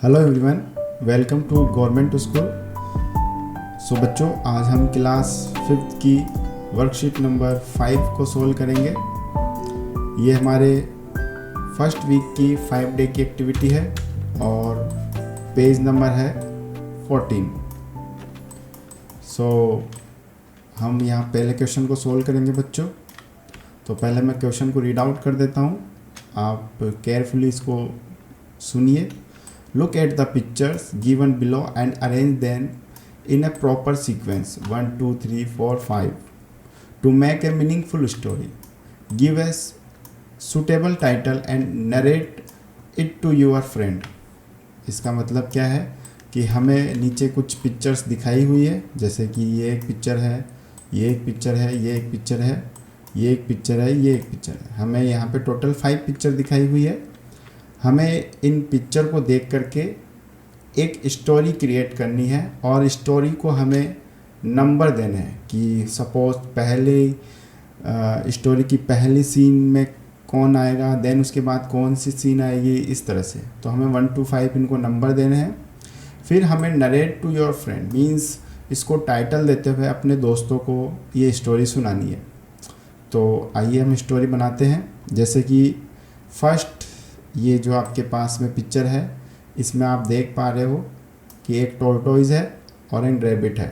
Hello everyone, welcome to government school. So बच्चों, आज हम क्लास 5th की वर्कशीट नंबर 5 को सोल्व करेंगे। ये हमारे फर्स्ट वीक की 5 डे की एक्टिविटी है और पेज नंबर है 14। सो हम यहाँ पहले क्वेश्चन को सोल्व करेंगे बच्चों। तो पहले मैं क्वेश्चन को रीड आउट कर देता हूँ, आप केयरफुली इसको सुनिए। Look at the pictures given below and arrange them in a proper sequence 1, 2, 3, 4, 5 to make a meaningful story. Give us suitable title and narrate it to your friend. इसका मतलब क्या है कि हमें नीचे कुछ पिक्चर्स दिखाई हुई है, जैसे कि ये एक पिक्चर है, ये एक पिक्चर है, ये एक पिक्चर है, ये एक पिक्चर है, ये एक पिक्चर है। हमें यहाँ पे टोटल 5 पिक्चर दिखाई हुई है। हमें इन पिक्चर को देख करके एक स्टोरी क्रिएट करनी है और स्टोरी को हमें नंबर देने हैं कि सपोज पहले स्टोरी की पहली सीन में कौन आएगा, देन उसके बाद कौन सी सीन आएगी, इस तरह से। तो हमें 1 to 5 इनको नंबर देने हैं। फिर हमें narrate to your friend means इसको टाइटल देते हुए अपने दोस्तों को ये स्टोरी सुनानी है। तो आइए हम स्टोरी बनाते हैं। जैसे कि फर्स्ट ये जो आपके पास में पिक्चर है, इसमें आप देख पा रहे हो कि एक टॉर्टोइज है और एक रैबिट है।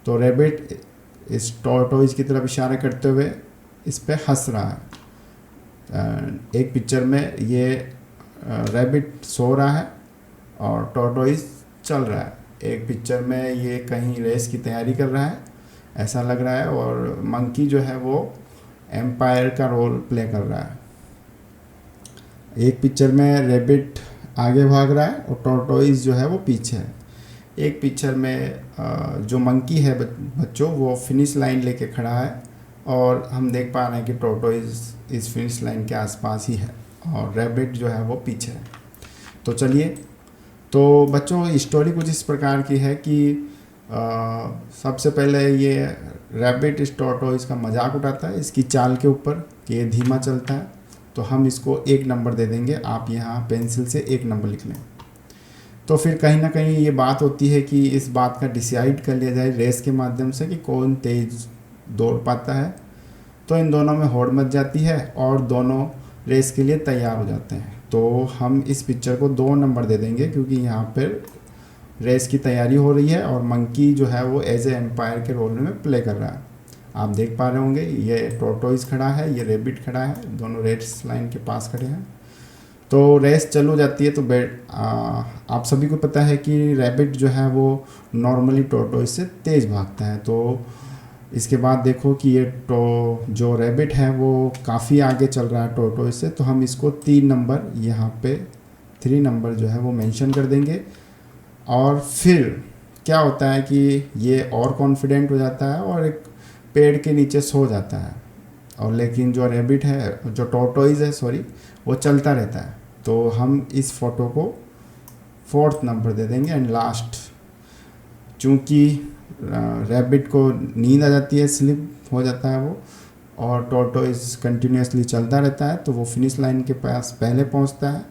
तो रैबिट इस टॉर्टोइज की तरफ इशारा करते हुए इस पे हंस रहा है। एक पिक्चर में ये रैबिट सो रहा है और टॉर्टोइज चल रहा है। एक पिक्चर में ये कहीं रेस की तैयारी कर रहा है ऐसा लग रहा है, और मंकी जो है वो एम्पायर का रोल प्ले कर रहा है। एक पिक्चर में रैबिट आगे भाग रहा है और टॉर्टोइज जो है वो पीछे है। एक पिक्चर में जो मंकी है बच्चों, वो फिनिश लाइन लेके खड़ा है और हम देख पा रहे हैं कि टॉर्टोइज इस फिनिश लाइन के आसपास ही है और रैबिट जो है वो पीछे है। तो चलिए, तो बच्चों स्टोरी कुछ इस प्रकार की है कि सबसे पहले ये रैबिट इस टॉर्टोइज का मजाक उठाता है इसकी चाल के ऊपर कि ये धीमा चलता है। तो हम इसको 1 नंबर दे देंगे। आप यहाँ पेंसिल से 1 नंबर लिख लें। तो फिर कहीं ना कहीं ये बात होती है कि इस बात का डिसाइड कर लिया जाए रेस के माध्यम से कि कौन तेज़ दौड़ पाता है। तो इन दोनों में होड़ मच जाती है और दोनों रेस के लिए तैयार हो जाते हैं। तो हम इस पिक्चर को 2 नंबर दे देंगे क्योंकि यहाँ पर रेस की तैयारी हो रही है और मंकी जो है वो एज ए एम्पायर के रोल में प्ले कर रहा है। आप देख पा रहे होंगे ये टॉर्टोइज खड़ा है, ये रैबिट खड़ा है, दोनों रेस लाइन के पास खड़े हैं। तो रेस चालू हो जाती है। तो आप सभी को पता है कि रैबिट जो है वो नॉर्मली टॉर्टोइज से तेज़ भागता है। तो इसके बाद देखो कि ये जो रैबिट है वो काफ़ी आगे चल रहा है टॉर्टोइज से। तो हम इसको 3 नंबर यहाँ पे 3 नंबर जो है वो मेंशन कर देंगे। और फिर क्या होता है कि ये और कॉन्फिडेंट हो जाता है और एक पेड़ के नीचे सो जाता है। और लेकिन जो रैबिट है, जो टॉर्टोइज है सॉरी, वो चलता रहता है। तो हम इस फोटो को 4th नंबर दे देंगे। एंड लास्ट, चूँकि रैबिट को नींद आ जाती है, स्लिप हो जाता है वो, और टॉर्टोइज कंटिन्यूसली चलता रहता है, तो वो फिनिश लाइन के पास पहले पहुंचता है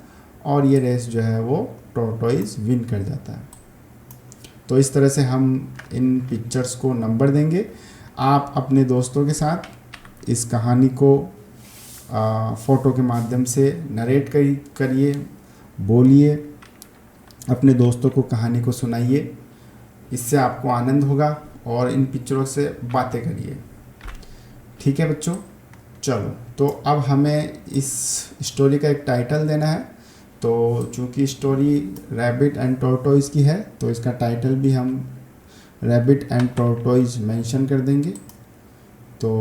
और ये रेस जो है वो टॉर्टोइज विन कर जाता है। तो इस तरह से हम इन पिक्चर्स को नंबर देंगे। आप अपने दोस्तों के साथ इस कहानी को फ़ोटो के माध्यम से नरेट करिए, बोलिए, अपने दोस्तों को कहानी को सुनाइए। इससे आपको आनंद होगा और इन पिक्चरों से बातें करिए। ठीक है बच्चों, चलो। तो अब हमें इस स्टोरी का एक टाइटल देना है। तो चूँकि स्टोरी रैबिट एंड टॉर्टोइज की है तो इसका टाइटल भी हम रैबिट एंड टॉर्टोइज मेंशन कर देंगे। तो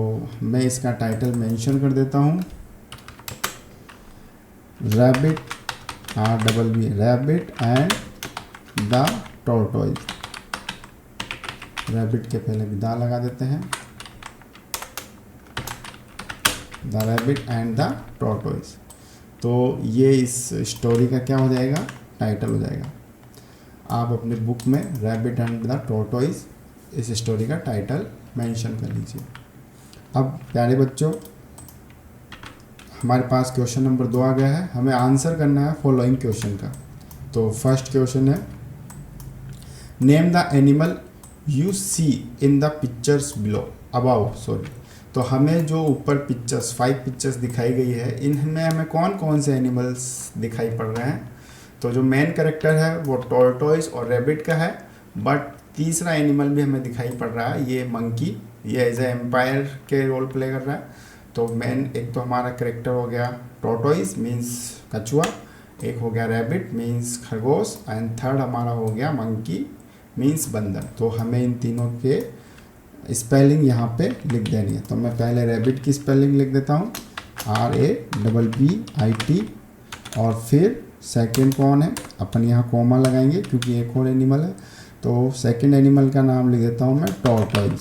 मैं इसका टाइटल मेंशन कर देता हूँ, rabbit rabbit and the tortoise. Rabbit के पहले द लगा देते हैं, the rabbit and the tortoise. तो ये इस स्टोरी का क्या हो जाएगा, टाइटल हो जाएगा। आप अपने बुक में रैबिट एंड द टॉर्टोइज इस स्टोरी का टाइटल मेंशन कर लीजिए। अब प्यारे बच्चों, हमारे पास क्वेश्चन नंबर 2 आ गया है। हमें आंसर करना है फॉलोइंग क्वेश्चन का। तो फर्स्ट क्वेश्चन है, name the animal you see in the pictures below about sorry. तो हमें जो ऊपर पिक्चर्स 5 पिक्चर्स दिखाई गई है, इनमें हमें कौन कौन से एनिमल्स दिखाई पड़ रहे हैं। तो जो मेन कैरेक्टर है वो टॉर्टोइस और रैबिट का है, बट तीसरा एनिमल भी हमें दिखाई पड़ रहा है, ये मंकी, ये एज ए एम्पायर के रोल प्ले कर रहा है। तो मेन एक तो हमारा कैरेक्टर हो गया टॉर्टोइस मीन्स कछुआ, एक हो गया रैबिट मीन्स खरगोश, एंड थर्ड हमारा हो गया मंकी मीन्स बंदर। तो हमें इन तीनों के स्पेलिंग यहाँ पे लिख देनी है। तो मैं पहले रैबिट की स्पेलिंग लिख देता हूँ, RABBIT, और फिर सेकंड कौन है, अपन यहाँ कॉमा लगाएंगे क्योंकि एक और एनिमल है। तो सेकंड एनिमल का नाम लिख देता हूँ मैं tortoise,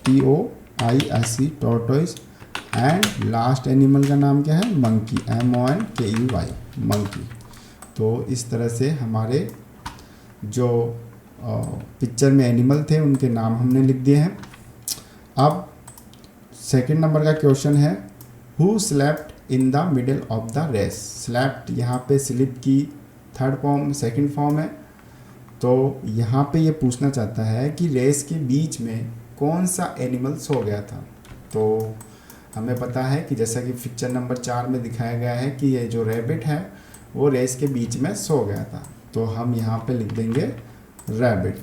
TORTOISE tortoise, and last animal का नाम क्या है, मंकी, MONKEY मंकी। तो इस तरह से हमारे जो पिक्चर में एनिमल थे उनके नाम हमने लिख दिए हैं। अब सेकंड नंबर का क्वेश्चन है, who slept in the middle of the race. Slept यहाँ पे स्लिप की थर्ड फॉर्म सेकंड फॉर्म है। तो यहाँ पे ये पूछना चाहता है कि रेस के बीच में कौन सा एनिमल सो गया था। तो हमें पता है कि जैसा कि पिक्चर नंबर 4 में दिखाया गया है कि ये जो रैबिट है वो रेस के बीच में सो गया था। तो हम यहाँ पे लिख देंगे रैबिट।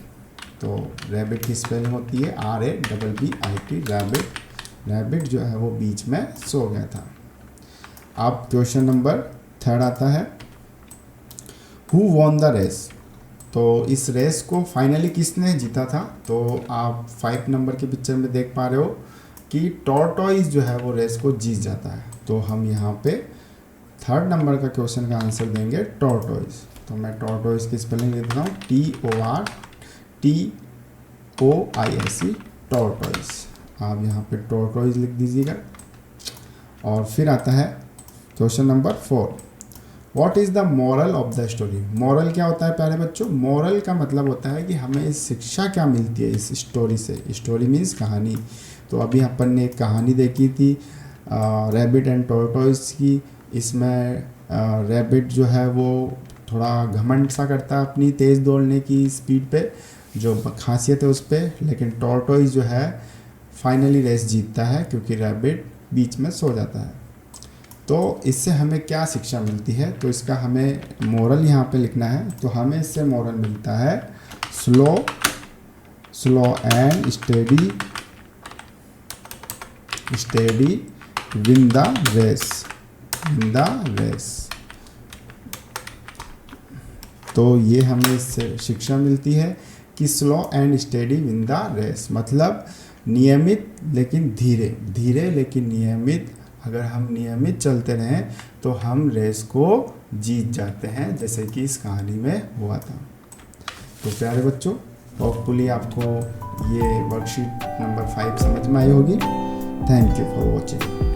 तो रैबिट की स्पेलिंग होती है RABBIT रैबिट। रैबिट जो है वो बीच में सो गया था। अब क्वेश्चन नंबर 3 आता है, हु वॉन द रेस। तो इस रेस को फाइनली किसने जीता था। तो आप 5 नंबर के पिक्चर में देख पा रहे हो कि टॉर्टोइस जो है वो रेस को जीत जाता है। तो हम यहाँ पे थर्ड नंबर का क्वेश्चन का आंसर देंगे टॉर्टोइस। तो मैं टॉर्टोइस की स्पेलिंग लिख देता हूँ TORTOISE टॉर्टोइस। आप यहाँ पे टॉर्टोइस लिख दीजिएगा। और फिर आता है question number 4, what is the moral of the story. Moral क्या होता है प्यारे बच्चों, मॉरल का मतलब होता है कि हमें शिक्षा क्या मिलती है इस स्टोरी से। स्टोरी मीन्स कहानी। तो अभी अपन ने एक कहानी देखी थी रैबिट एंड टॉर्टोइस की। इसमें रैबिट जो है वो थोड़ा घमंड सा करता है अपनी तेज़ दौड़ने की स्पीड पे, जो खासियत है उस पर। लेकिन टॉर्टोइस जो है फाइनली रेस जीतता है क्योंकि रैबिट बीच में सो जाता है। तो इससे हमें क्या शिक्षा मिलती है, तो इसका हमें मोरल यहाँ पे लिखना है। तो हमें इससे मोरल मिलता है slow and steady win the race. तो ये हमें इससे शिक्षा मिलती है कि slow and steady win the race, मतलब नियमित लेकिन धीरे लेकिन नियमित। अगर हम नियमित चलते रहें तो हम रेस को जीत जाते हैं, जैसे कि इस कहानी में हुआ था। तो प्यारे बच्चों, होपफुली आपको ये वर्कशीट नंबर 5 समझ में आई होगी। Thank you for watching.